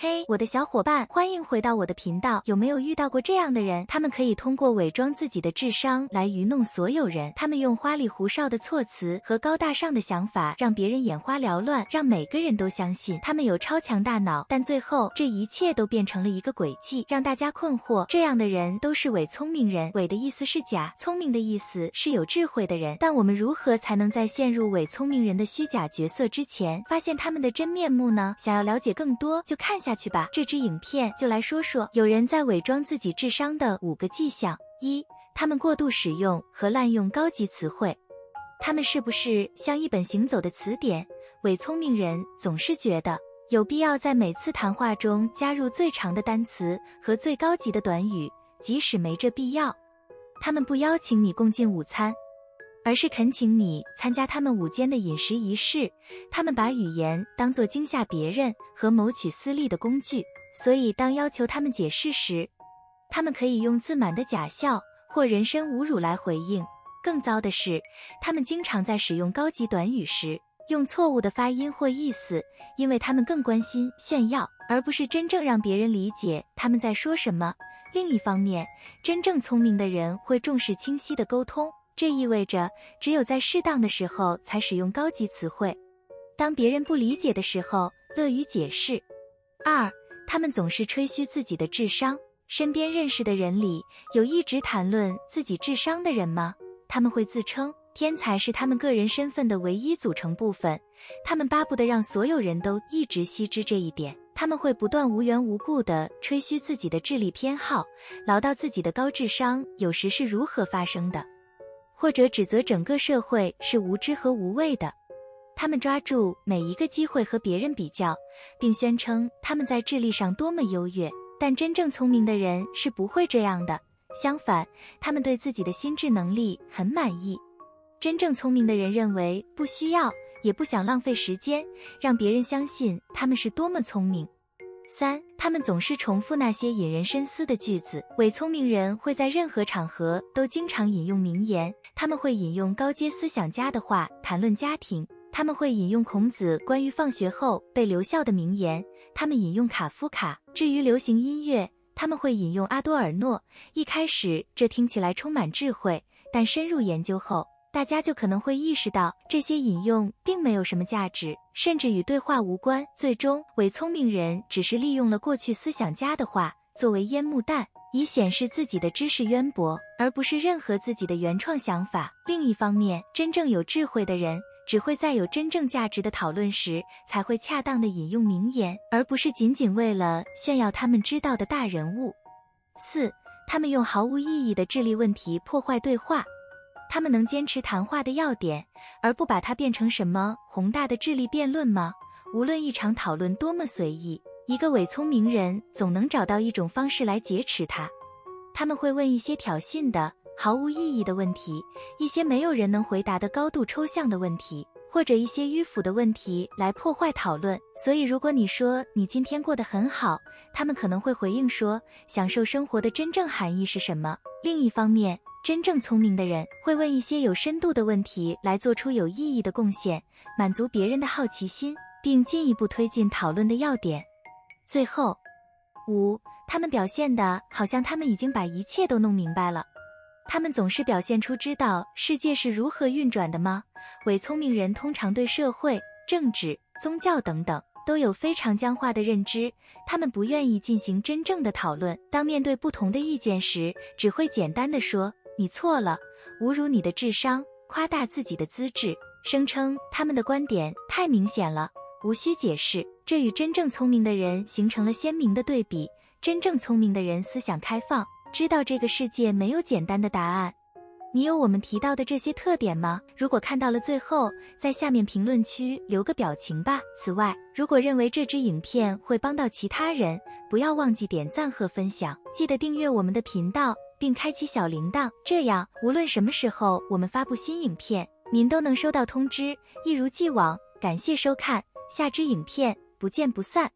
嘿，我的小伙伴，欢迎回到我的频道。有没有遇到过这样的人？他们可以通过伪装自己的智商来愚弄所有人。他们用花里胡哨的措辞和高大上的想法，让别人眼花缭乱，让每个人都相信他们有超强大脑。但最后，这一切都变成了一个诡计，让大家困惑。这样的人都是伪聪明人。伪的意思是假，聪明的意思是有智慧的人。但我们如何才能在陷入伪聪明人的虚假角色之前，发现他们的真面目呢？想要了解更多，就看下去吧。这支影片就来说说有人在伪装自己智商的5个迹象。1. 他们过度使用和滥用高级词汇。他们是不是像一本行走的词典？伪聪明人总是觉得有必要在每次谈话中加入最长的单词和最高级的短语，即使没这必要。他们不邀请你共进午餐，而是恳请你参加他们午间的饮食仪式。他们把语言当作惊吓别人和谋取私利的工具，所以当要求他们解释时，他们可以用自满的假笑或人身侮辱来回应。更糟的是，他们经常在使用高级短语时用错误的发音或意思，因为他们更关心炫耀，而不是真正让别人理解他们在说什么。另一方面，真正聪明的人会重视清晰的沟通，这意味着只有在适当的时候才使用高级词汇，当别人不理解的时候乐于解释。2. 他们总是吹嘘自己的智商。身边认识的人里有一直谈论自己智商的人吗？他们会自称天才是他们个人身份的唯一组成部分，他们巴不得让所有人都一直悉知这一点。他们会不断无缘无故地吹嘘自己的智力偏好，唠叨自己的高智商有时是如何发生的，或者指责整个社会是无知和无畏的。他们抓住每一个机会和别人比较，并宣称他们在智力上多么优越，但真正聪明的人是不会这样的。相反，他们对自己的心智能力很满意。真正聪明的人认为不需要，也不想浪费时间，让别人相信他们是多么聪明。3. 他们总是重复那些引人深思的句子。伪聪明人会在任何场合都经常引用名言，他们会引用高阶思想家的话谈论家庭，他们会引用孔子关于放学后被留校的名言，他们引用卡夫卡。至于流行音乐，他们会引用阿多尔诺。一开始这听起来充满智慧，但深入研究后，大家就可能会意识到这些引用并没有什么价值，甚至与对话无关。最终，伪聪明人只是利用了过去思想家的话作为烟幕弹，以显示自己的知识渊博，而不是任何自己的原创想法。另一方面，真正有智慧的人只会在有真正价值的讨论时才会恰当地引用名言，而不是仅仅为了炫耀他们知道的大人物。4. 他们用毫无意义的智力问题破坏对话。他们能坚持谈话的要点，而不把它变成什么宏大的智力辩论吗？无论一场讨论多么随意，一个伪聪明人总能找到一种方式来劫持它。他们会问一些挑衅的、毫无意义的问题，一些没有人能回答的高度抽象的问题，或者一些迂腐的问题来破坏讨论。所以如果你说你今天过得很好，他们可能会回应说，享受生活的真正含义是什么？另一方面，真正聪明的人会问一些有深度的问题来做出有意义的贡献，满足别人的好奇心，并进一步推进讨论的要点。最后，5. 他们表现得好像他们已经把一切都弄明白了。他们总是表现出知道世界是如何运转的吗？伪聪明人通常对社会、政治、宗教等等都有非常僵化的认知，他们不愿意进行真正的讨论。当面对不同的意见时，只会简单地说你错了，侮辱你的智商，夸大自己的资质，声称他们的观点太明显了，无需解释。这与真正聪明的人形成了鲜明的对比。真正聪明的人思想开放，知道这个世界没有简单的答案。你有我们提到的这些特点吗？如果看到了最后，在下面评论区留个表情吧。此外，如果认为这支影片会帮到其他人，不要忘记点赞和分享，记得订阅我们的频道，并开启小铃铛，这样无论什么时候我们发布新影片，您都能收到通知。一如既往，感谢收看，下支影片不见不散。